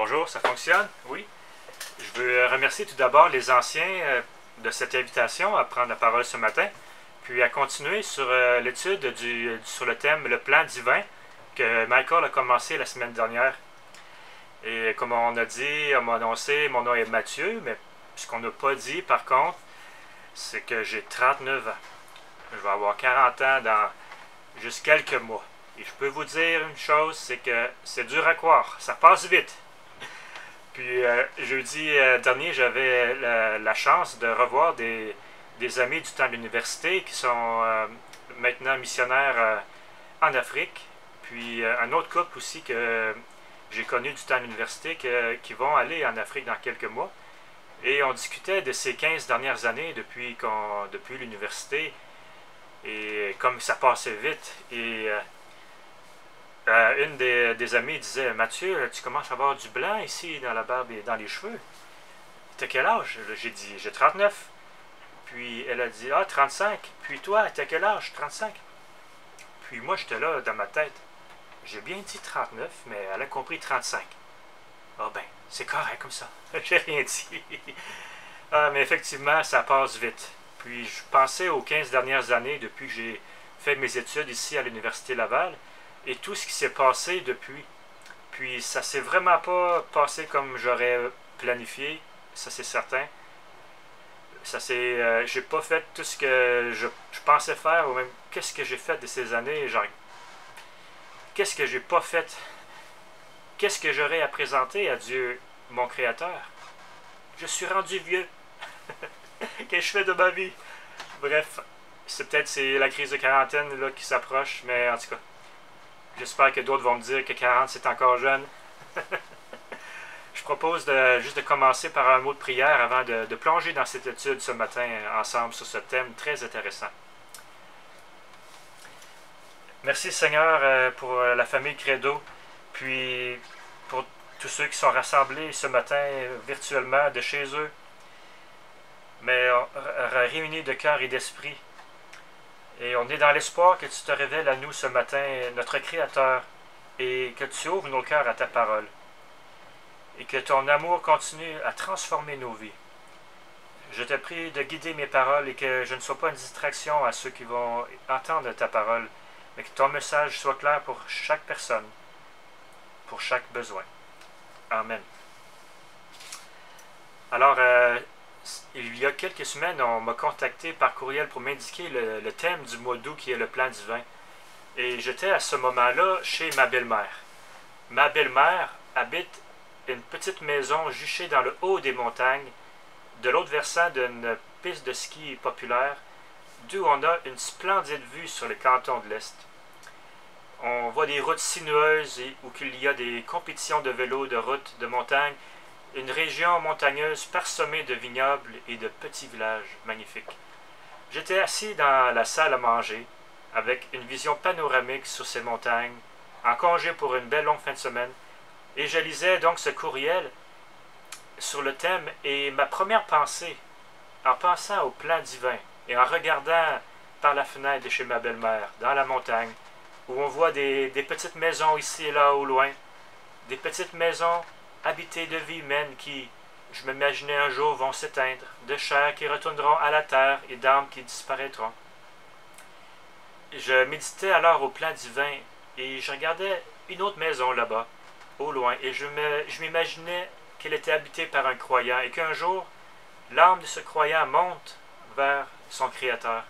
Bonjour, ça fonctionne? Oui. Je veux remercier tout d'abord les anciens de cette invitation à prendre la parole ce matin, puis à continuer sur l'étude sur le thème Le plan divin que Michael a commencé la semaine dernière. Et comme on a dit, on m'a annoncé, mon nom est Mathieu, mais ce qu'on n'a pas dit par contre, c'est que j'ai 39 ans. Je vais avoir 40 ans dans juste quelques mois. Et je peux vous dire une chose, c'est que c'est dur à croire, ça passe vite. Puis jeudi dernier, j'avais la chance de revoir des amis du temps de l'université qui sont maintenant missionnaires en Afrique. Puis un autre couple aussi que j'ai connu du temps de l'université qui vont aller en Afrique dans quelques mois. Et on discutait de ces 15 dernières années depuis l'université et comme ça passait vite. Et une des amies disait « Mathieu, tu commences à avoir du blanc ici dans la barbe et dans les cheveux. T'as quel âge? » J'ai dit « J'ai 39. » Puis elle a dit « Ah, 35. Puis toi, t'as quel âge? 35. » Puis moi, j'étais là dans ma tête. J'ai bien dit 39, mais elle a compris 35. Ah ben, c'est correct comme ça. J'ai rien dit. Ah, mais effectivement, ça passe vite. Puis je pensais aux 15 dernières années depuis que j'ai fait mes études ici à l'Université Laval et tout ce qui s'est passé depuis. Puis ça s'est vraiment pas passé comme j'aurais planifié, ça c'est certain. J'ai pas fait tout ce que je pensais faire, ou même qu'est-ce que j'ai fait de ces années, genre qu'est-ce que j'ai pas fait, qu'est-ce que j'aurais à présenter à Dieu, mon Créateur. Je suis rendu vieux. Qu'est-ce que je fais de ma vie? Bref, c'est la crise de quarantaine là, qui s'approche, mais en tout cas, j'espère que d'autres vont me dire que 40 c'est encore jeune. Je propose juste de commencer par un mot de prière avant de plonger dans cette étude ce matin ensemble sur ce thème très intéressant. Merci Seigneur pour la famille Credo, puis pour tous ceux qui sont rassemblés ce matin virtuellement de chez eux, mais réunis de cœur et d'esprit. Et on est dans l'espoir que tu te révèles à nous ce matin, notre Créateur, et que tu ouvres nos cœurs à ta parole. Et que ton amour continue à transformer nos vies. Je te prie de guider mes paroles et que je ne sois pas une distraction à ceux qui vont entendre ta parole, mais que ton message soit clair pour chaque personne, pour chaque besoin. Amen. Alors, il y a quelques semaines, on m'a contacté par courriel pour m'indiquer le thème du mois d'août qui est le plan divin. Et j'étais à ce moment-là chez ma belle-mère. Ma belle-mère habite une petite maison juchée dans le haut des montagnes, de l'autre versant d'une piste de ski populaire, d'où on a une splendide vue sur le canton de l'Est. On voit des routes sinueuses où il y a des compétitions de vélo, de routes, de montagnes, une région montagneuse parsemée de vignobles et de petits villages magnifiques. J'étais assis dans la salle à manger, avec une vision panoramique sur ces montagnes, en congé pour une belle longue fin de semaine, et je lisais donc ce courriel sur le thème, et ma première pensée, en pensant au plan divin, et en regardant par la fenêtre de chez ma belle-mère, dans la montagne, où on voit des petites maisons ici et là au loin, des petites maisons habitées de vie humaine qui, je m'imaginais un jour, vont s'éteindre, de chair qui retourneront à la terre et d'âmes qui disparaîtront. Je méditais alors au plan divin et je regardais une autre maison là-bas, au loin, et je m'imaginais qu'elle était habitée par un croyant et qu'un jour, l'âme de ce croyant monte vers son Créateur.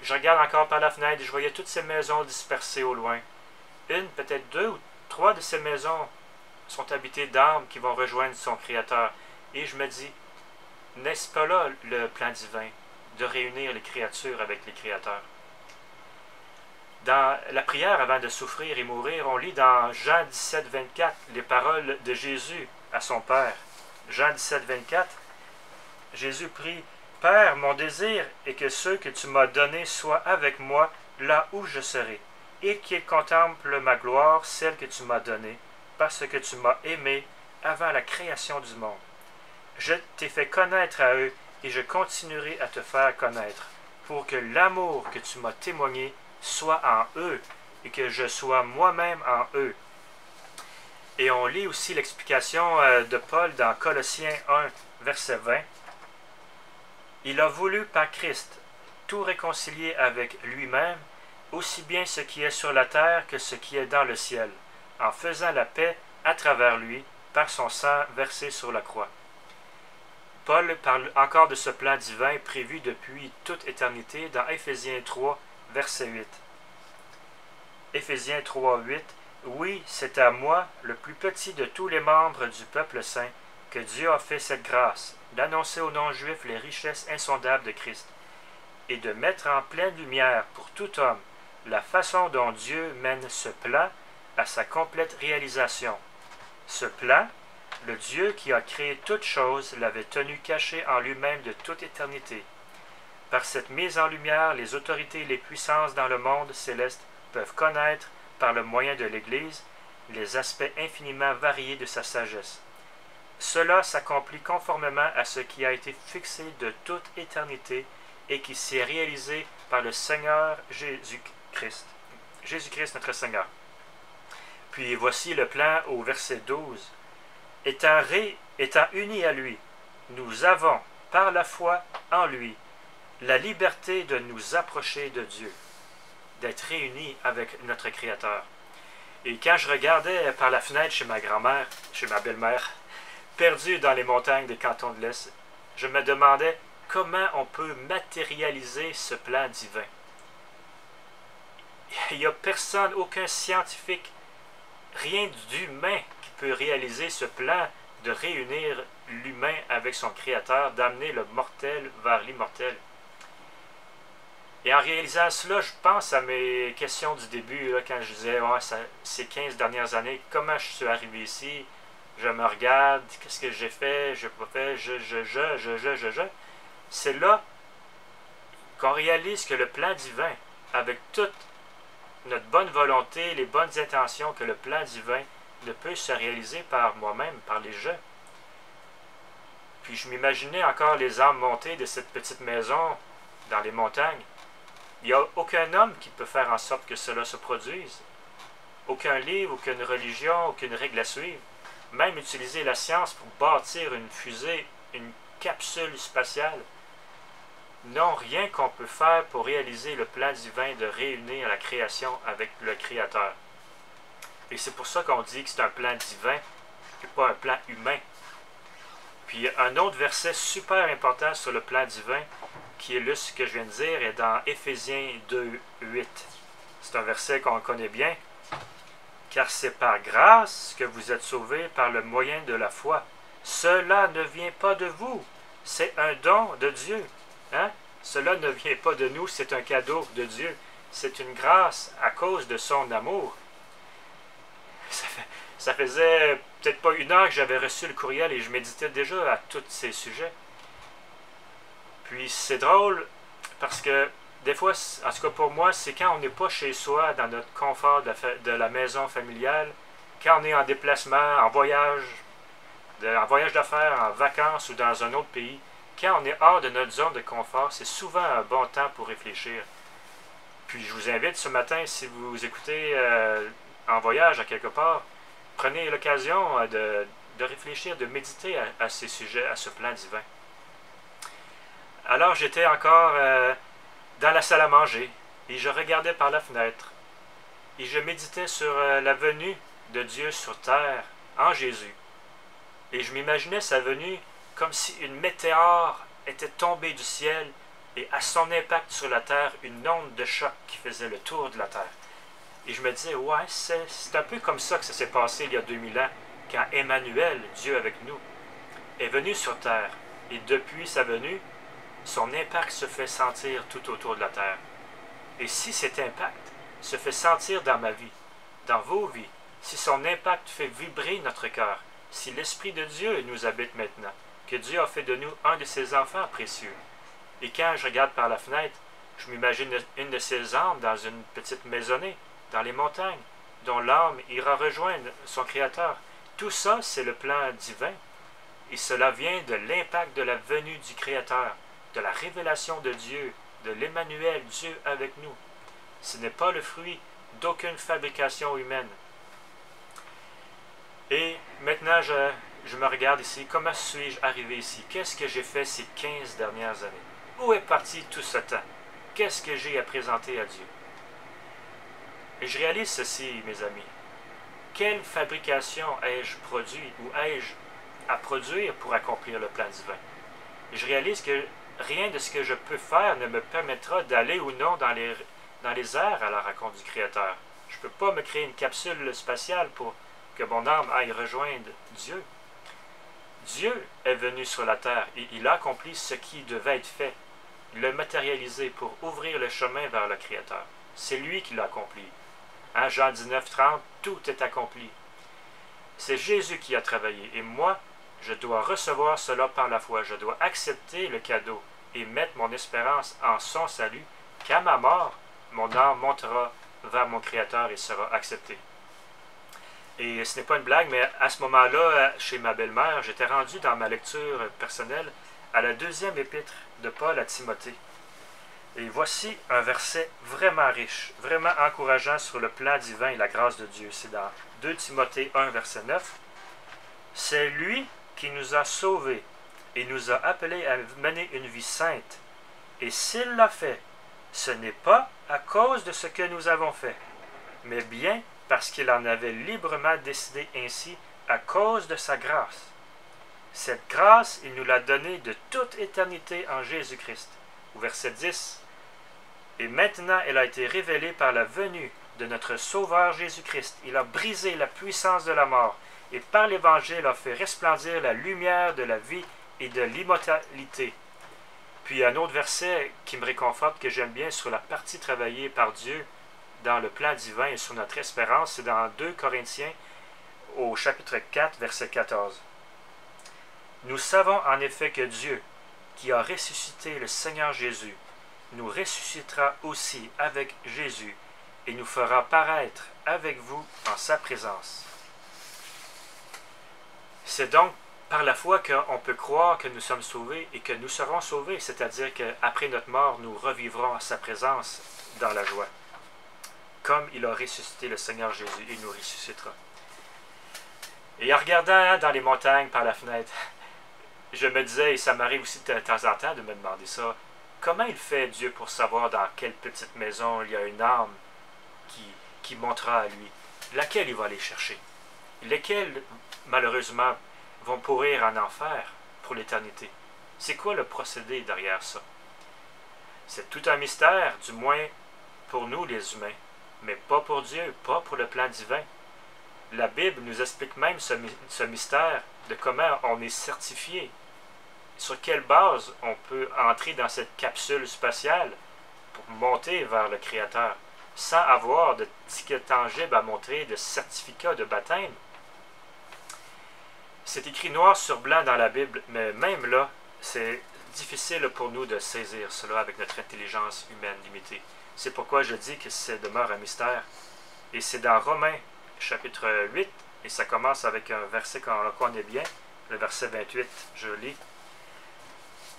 Je regarde encore par la fenêtre et je voyais toutes ces maisons dispersées au loin. Une, peut-être deux ou trois de ces maisons sont habitées d'âmes qui vont rejoindre son Créateur. Et je me dis, n'est-ce pas là le plan divin, de réunir les créatures avec les créateurs? Dans la prière avant de souffrir et mourir, on lit dans Jean 17, 24 les paroles de Jésus à son Père. Jean 17, 24, Jésus prie « Père, mon désir est que ceux que tu m'as donnés soient avec moi là où je serai, et qu'ils contemplent ma gloire, celle que tu m'as donnée, parce que tu m'as aimé avant la création du monde. Je t'ai fait connaître à eux, et je continuerai à te faire connaître, pour que l'amour que tu m'as témoigné soit en eux, et que je sois moi-même en eux. » Et on lit aussi l'explication de Paul dans Colossiens 1, verset 20. Il a voulu par Christ tout réconcilier avec lui-même, aussi bien ce qui est sur la terre que ce qui est dans le ciel, en faisant la paix à travers lui, par son sang versé sur la croix. Paul parle encore de ce plan divin prévu depuis toute éternité dans Éphésiens 3, verset 8. Éphésiens 3, 8. Oui, c'est à moi, le plus petit de tous les membres du peuple saint, que Dieu a fait cette grâce, d'annoncer aux non-juifs les richesses insondables de Christ, et de mettre en pleine lumière pour tout homme la façon dont Dieu mène ce plan à sa complète réalisation. Ce plan, le Dieu qui a créé toutes choses l'avait tenu caché en lui-même de toute éternité. Par cette mise en lumière, les autorités et les puissances dans le monde céleste peuvent connaître, par le moyen de l'Église, les aspects infiniment variés de sa sagesse. Cela s'accomplit conformément à ce qui a été fixé de toute éternité et qui s'est réalisé par le Seigneur Jésus-Christ. Jésus-Christ notre Seigneur. Puis voici le plan au verset 12. Étant unis à lui, nous avons, par la foi en lui, la liberté de nous approcher de Dieu, d'être réunis avec notre Créateur. Et quand je regardais par la fenêtre chez ma grand-mère, chez ma belle-mère, perdue dans les montagnes des cantons de l'Est, je me demandais comment on peut matérialiser ce plan divin. Il n'y a personne, aucun scientifique, rien d'humain qui peut réaliser ce plan de réunir l'humain avec son Créateur, d'amener le mortel vers l'immortel. Et en réalisant cela, je pense à mes questions du début, là, quand je disais ces 15 dernières années, comment je suis arrivé ici, je me regarde, qu'est-ce que j'ai fait, je n'ai pas fait, je. C'est là qu'on réalise que le plan divin, avec toute notre bonne volonté, les bonnes intentions, que le plan divin ne peut se réaliser par moi-même, par les je. Puis je m'imaginais encore les âmes montées de cette petite maison dans les montagnes. Il n'y a aucun homme qui peut faire en sorte que cela se produise. Aucun livre, aucune religion, aucune règle à suivre. Même utiliser la science pour bâtir une fusée, une capsule spatiale. Non, rien qu'on peut faire pour réaliser le plan divin de réunir la création avec le Créateur. Et c'est pour ça qu'on dit que c'est un plan divin et pas un plan humain. Puis un autre verset super important sur le plan divin, qui illustre ce que je viens de dire, est dans Éphésiens 2, 8. C'est un verset qu'on connaît bien. Car c'est par grâce que vous êtes sauvés par le moyen de la foi. Cela ne vient pas de vous, c'est un don de Dieu. Hein? Cela ne vient pas de nous, c'est un cadeau de Dieu. C'est une grâce à cause de son amour. Ça faisait peut-être pas 1 heure que j'avais reçu le courriel et je méditais déjà à tous ces sujets. Puis c'est drôle parce que des fois, en tout cas pour moi, c'est quand on n'est pas chez soi, dans notre confort de la maison familiale, quand on est en déplacement, en voyage d'affaires, en vacances ou dans un autre pays, quand on est hors de notre zone de confort, c'est souvent un bon temps pour réfléchir. Puis je vous invite ce matin, si vous écoutez en voyage à quelque part, prenez l'occasion de réfléchir, de méditer à ces sujets, à ce plan divin. Alors j'étais encore dans la salle à manger et je regardais par la fenêtre et je méditais sur la venue de Dieu sur terre en Jésus. Et je m'imaginais sa venue comme si une météore était tombée du ciel et à son impact sur la terre, une onde de choc qui faisait le tour de la terre. Et je me disais, ouais, c'est un peu comme ça que ça s'est passé il y a 2000 ans, quand Emmanuel, Dieu avec nous, est venu sur terre. Et depuis sa venue, son impact se fait sentir tout autour de la terre. Et si cet impact se fait sentir dans ma vie, dans vos vies, si son impact fait vibrer notre cœur, si l'Esprit de Dieu nous habite maintenant, que Dieu a fait de nous un de ses enfants précieux. Et quand je regarde par la fenêtre, je m'imagine une de ses âmes dans une petite maisonnée, dans les montagnes, dont l'âme ira rejoindre son Créateur. Tout ça, c'est le plan divin. Et cela vient de l'impact de la venue du Créateur, de la révélation de Dieu, de l'Emmanuel, Dieu avec nous. Ce n'est pas le fruit d'aucune fabrication humaine. Et maintenant, je me regarde ici. Comment suis-je arrivé ici? Qu'est-ce que j'ai fait ces 15 dernières années? Où est parti tout ce temps? Qu'est-ce que j'ai à présenter à Dieu? Et je réalise ceci, mes amis. Quelle fabrication ai-je produit ou ai-je à produire pour accomplir le plan divin? Et je réalise que rien de ce que je peux faire ne me permettra d'aller ou non dans les airs à la rencontre du Créateur. Je ne peux pas me créer une capsule spatiale pour que mon âme aille rejoindre Dieu. Dieu est venu sur la terre et il a accompli ce qui devait être fait. Il l'a matérialisé pour ouvrir le chemin vers le Créateur. C'est lui qui l'a accompli. Hein, Jean 19:30, tout est accompli. C'est Jésus qui a travaillé et moi, je dois recevoir cela par la foi. Je dois accepter le cadeau et mettre mon espérance en son salut, qu'à ma mort, mon âme montera vers mon Créateur et sera acceptée. Et ce n'est pas une blague, mais à ce moment-là, chez ma belle-mère, j'étais rendu dans ma lecture personnelle à la deuxième épître de Paul à Timothée. Et voici un verset vraiment riche, vraiment encourageant sur le plan divin et la grâce de Dieu. C'est dans 2 Timothée 1, verset 9. C'est lui qui nous a sauvés et nous a appelés à mener une vie sainte. Et s'il l'a fait, ce n'est pas à cause de ce que nous avons fait, mais bien parce qu'il en avait librement décidé ainsi à cause de sa grâce. Cette grâce, il nous l'a donnée de toute éternité en Jésus-Christ. Au verset 10, et maintenant elle a été révélée par la venue de notre Sauveur Jésus-Christ. Il a brisé la puissance de la mort et par l'Évangile a fait resplendir la lumière de la vie et de l'immortalité. Puis un autre verset qui me réconforte, que j'aime bien, sur la partie travaillée par Dieu dans le plan divin et sur notre espérance, c'est dans 2 Corinthiens au chapitre 4, verset 14. Nous savons en effet que Dieu, qui a ressuscité le Seigneur Jésus, nous ressuscitera aussi avec Jésus et nous fera paraître avec vous en sa présence. C'est donc par la foi qu'on peut croire que nous sommes sauvés et que nous serons sauvés, c'est-à-dire qu'après notre mort, nous revivrons en sa présence dans la joie. Comme il a ressuscité le Seigneur Jésus, il nous ressuscitera. Et en regardant dans les montagnes par la fenêtre, je me disais, et ça m'arrive aussi de temps en temps de me demander ça, comment il fait Dieu pour savoir dans quelle petite maison il y a une âme qui montera à lui, laquelle il va aller chercher, lesquelles malheureusement vont pourrir en enfer pour l'éternité. C'est quoi le procédé derrière ça? C'est tout un mystère, du moins pour nous les humains, mais pas pour Dieu, pas pour le plan divin. La Bible nous explique même ce mystère de comment on est certifié, sur quelle base on peut entrer dans cette capsule spatiale pour monter vers le Créateur, sans avoir de ticket tangible à montrer, de certificat de baptême. C'est écrit noir sur blanc dans la Bible, mais même là, c'est difficile pour nous de saisir cela avec notre intelligence humaine limitée. C'est pourquoi je dis que ça demeure un mystère. Et c'est dans Romains, chapitre 8, et ça commence avec un verset qu'on connaît bien, le verset 28, je lis.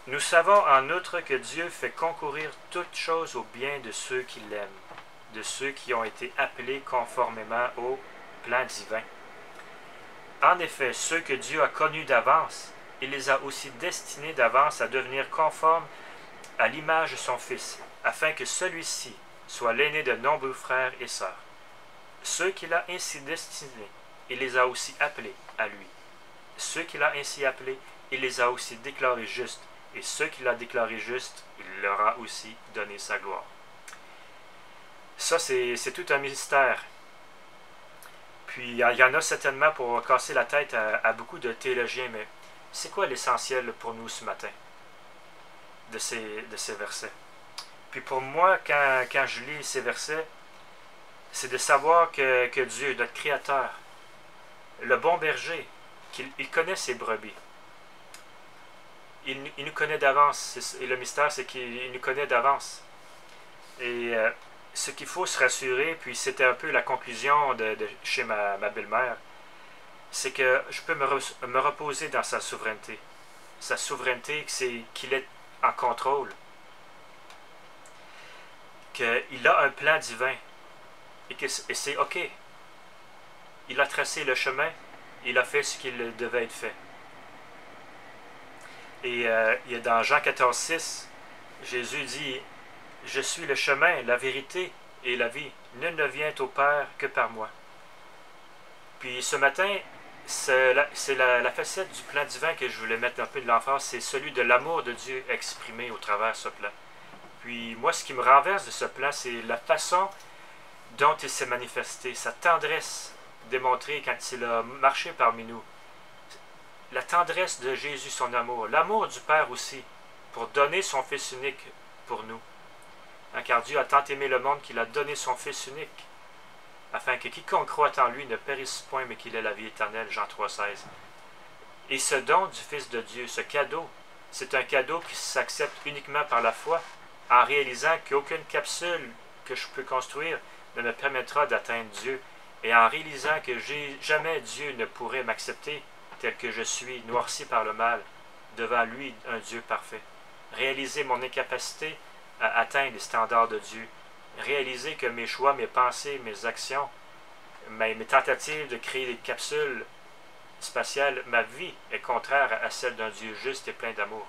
« Nous savons en outre que Dieu fait concourir toutes choses au bien de ceux qui l'aiment, de ceux qui ont été appelés conformément au plan divin. En effet, ceux que Dieu a connus d'avance, il les a aussi destinés d'avance à devenir conformes à l'image de son Fils, afin que celui-ci soit l'aîné de nombreux frères et sœurs. Ceux qu'il a ainsi destinés, il les a aussi appelés à lui. Ceux qu'il a ainsi appelés, il les a aussi déclarés justes, et ceux qu'il a déclarés justes, il leur a aussi donné sa gloire. » Ça, c'est tout un mystère. Puis, il y en a certainement pour casser la tête à beaucoup de théologiens, mais c'est quoi l'essentiel pour nous ce matin de ces versets? Puis pour moi, quand je lis ces versets, c'est de savoir que Dieu, notre Créateur, le bon berger, qu'il connaît ses brebis. Il nous connaît d'avance. Et le mystère, c'est qu'il nous connaît d'avance. Et ce qu'il faut se rassurer, puis c'était un peu la conclusion chez ma belle-mère, c'est que je peux me reposer dans sa souveraineté. Sa souveraineté, c'est qu'il est en contrôle. Qu'il a un plan divin. Et c'est OK. Il a tracé le chemin. il a fait ce qu'il devait être fait. Et il y a dans Jean 14,6, Jésus dit, « Je suis le chemin, la vérité et la vie. Nul ne vient au Père que par moi. » Puis ce matin, c'est la facette du plan divin que je voulais mettre un peu de l'emphase, c'est celui de l'amour de Dieu exprimé au travers de ce plan. Puis moi, ce qui me renverse de ce plan, c'est la façon dont il s'est manifesté, sa tendresse démontrée quand il a marché parmi nous. La tendresse de Jésus, son amour, l'amour du Père aussi, pour donner son Fils unique pour nous. Hein, car Dieu a tant aimé le monde qu'il a donné son Fils unique, afin que quiconque croit en lui ne périsse point, mais qu'il ait la vie éternelle, Jean 3,16. Et ce don du Fils de Dieu, ce cadeau, c'est un cadeau qui s'accepte uniquement par la foi, en réalisant qu'aucune capsule que je peux construire ne me permettra d'atteindre Dieu, et en réalisant que jamais Dieu ne pourrait m'accepter tel que je suis, noirci par le mal, devant lui, un Dieu parfait. Réaliser mon incapacité à atteindre les standards de Dieu. Réaliser que mes choix, mes pensées, mes actions, mes tentatives de créer des capsules spatiales, ma vie est contraire à celle d'un Dieu juste et plein d'amour.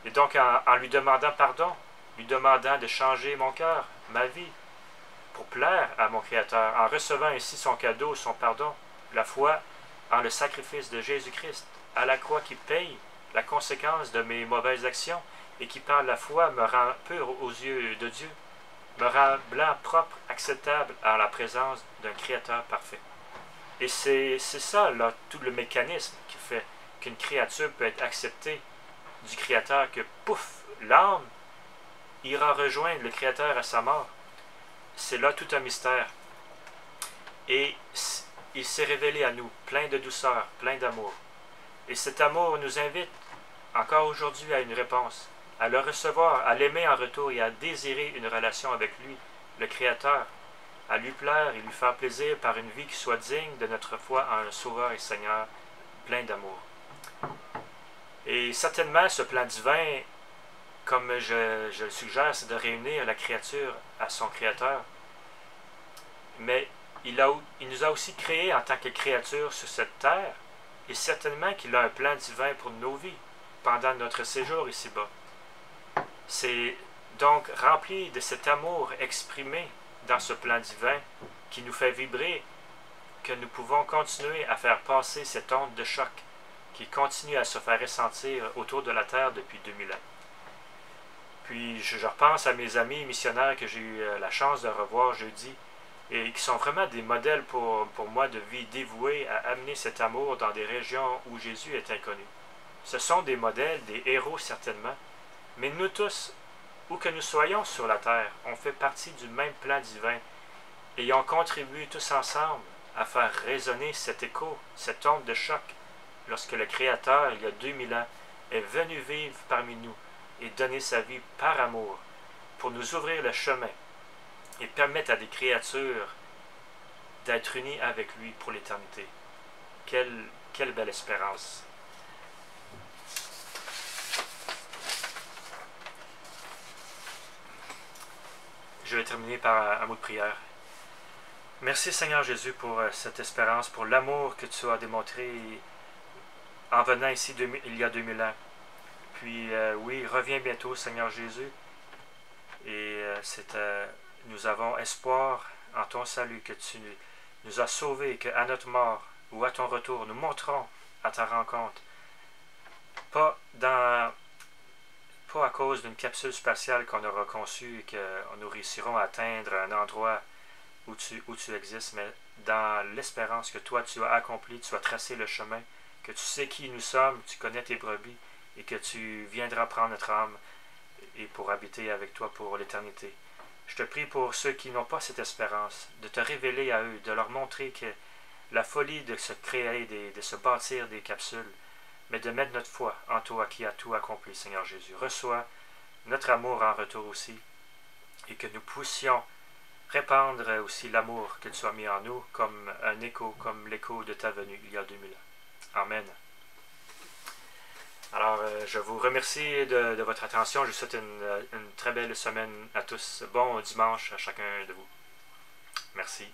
Et donc, en lui demandant pardon, lui demandant de changer mon cœur, ma vie, pour plaire à mon Créateur, en recevant ainsi son cadeau, son pardon, la foi en le sacrifice de Jésus-Christ, à la croix qui paye la conséquence de mes mauvaises actions et qui par la foi me rend pur aux yeux de Dieu, me rend blanc, propre, acceptable en la présence d'un Créateur parfait. Et c'est ça, là, tout le mécanisme qui fait qu'une créature peut être acceptée du Créateur, que pouf, l'âme ira rejoindre le Créateur à sa mort. C'est là tout un mystère. Et il s'est révélé à nous, plein de douceur, plein d'amour. Et cet amour nous invite encore aujourd'hui à une réponse, à le recevoir, à l'aimer en retour et à désirer une relation avec lui, le Créateur, à lui plaire et lui faire plaisir par une vie qui soit digne de notre foi en un Sauveur et Seigneur plein d'amour. Et certainement, ce plan divin, comme je le suggère, c'est de réunir la créature à son Créateur. Mais il nous a aussi créés en tant que créatures sur cette terre, et certainement qu'il a un plan divin pour nos vies pendant notre séjour ici-bas. C'est donc rempli de cet amour exprimé dans ce plan divin qui nous fait vibrer, que nous pouvons continuer à faire passer cette onde de choc qui continue à se faire ressentir autour de la Terre depuis 2000 ans. Puis je repense à mes amis missionnaires que j'ai eu la chance de revoir jeudi et qui sont vraiment des modèles pour moi de vie dévouée à amener cet amour dans des régions où Jésus est inconnu. Ce sont des modèles, des héros certainement, mais nous tous, où que nous soyons sur la terre, on fait partie du même plan divin et on contribue tous ensemble à faire résonner cet écho, cette onde de choc, lorsque le Créateur, il y a 2000 ans, est venu vivre parmi nous et donner sa vie par amour pour nous ouvrir le chemin et permettre à des créatures d'être unies avec lui pour l'éternité. Quelle belle espérance! Je vais terminer par un mot de prière. Merci Seigneur Jésus pour cette espérance, pour l'amour que tu as démontré en venant ici il y a 2000 ans. Puis oui, reviens bientôt Seigneur Jésus. Et nous avons espoir en ton salut, que tu nous as sauvés, qu'à notre mort ou à ton retour, nous monterons à ta rencontre. Pas à cause d'une capsule spatiale qu'on aura conçue et que nous réussirons à atteindre un endroit où tu existes, mais dans l'espérance que toi tu as accompli, tu as tracé le chemin, que tu sais qui nous sommes, tu connais tes brebis et que tu viendras prendre notre âme et pour habiter avec toi pour l'éternité. Je te prie pour ceux qui n'ont pas cette espérance, de te révéler à eux, de leur montrer que la folie de se créer, de se bâtir des capsules, mais de mettre notre foi en toi qui a tout accompli, Seigneur Jésus. Reçois notre amour en retour aussi, et que nous puissions répandre aussi l'amour que tu as mis en nous comme un écho, comme l'écho de ta venue il y a 2000 ans. Amen. Alors, je vous remercie de votre attention. Je vous souhaite une très belle semaine à tous. Bon dimanche à chacun de vous. Merci.